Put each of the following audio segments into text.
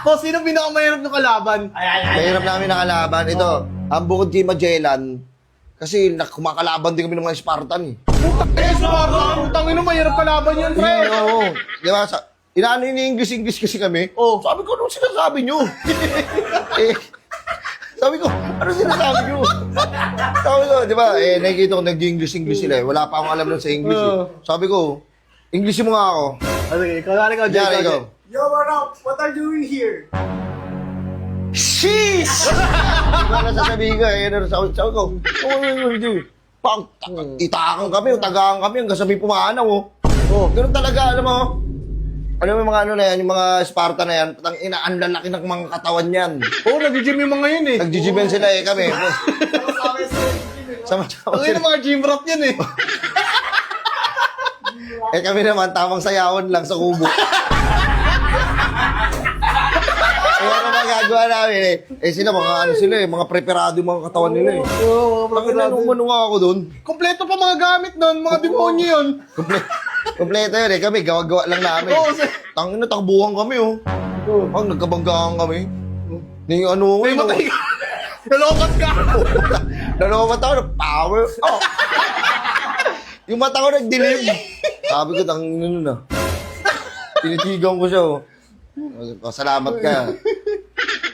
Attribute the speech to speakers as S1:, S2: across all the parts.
S1: Boss, sino pinakamahirap ng kalaban?
S2: Mahirap namin nakalaban. Ito, ang bukod kay Magellan, kasi kumakalaban din kami ng mga Spartan eh.
S1: Spartan! Tangin mo, mahirap kalaban yun, pre!
S2: Oo. Di ba? Inaano yung English kasi kami.
S1: Oh.
S2: Sabi ko, ano sinasabi nyo? eh, sabi ko, ano sinasabi nyo? Sabi ko, di ba? Nakikita ko nag-English sila eh. Wala pa akong alam nun sa English eh. Sabi ko, English mo nga ako.
S1: Okay, ikaw,
S2: Diyan, ikaw.
S3: Yo, what up? What are you doing here?
S2: Sheesh! Diba nasasabihin ko eh. Sabi ko, itakan kami o tagaan kami hanggang sabi pumanaw oh. Oh, ganun talaga, alam mo. Alam mo yung mga ano na yan, yung mga Sparta na yan, ang lalaki ng mga katawan yan.
S1: Oo, nag-gym yung mga yun eh.
S2: Nag-GGben sila eh kami. Sama-sama
S1: Ang ina
S2: sila.
S1: mga gym rat yan eh.
S2: Eh kami naman, tamang sayawan lang sa kubo. Kaya ano magagawa namin eh. Eh sila, mga ano sila eh, mga preparado yung mga katawan nila eh.
S1: Oo, mga
S2: Pag nung ako doon,
S1: kompleto pa mga gamit nun, mga demonyo yun.
S2: kompleto yun eh. Kami, gawa-gawa lang namin.
S1: Oo,
S2: Tangin na, takbuhan kami oh. Pag nagkabanggaan kami. Ni ano ko
S1: may
S2: eh.
S1: matay ka. Nalokat ka.
S2: Nalokat ako na power. Oh. Yung mata ko nagdilim. Sabi ko, tangin na na. Tinitigan ko siya oh. Salamat ka.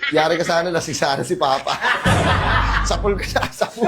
S2: Yari ka sana, lasing sana si Papa. Sapul ka siya, sapul.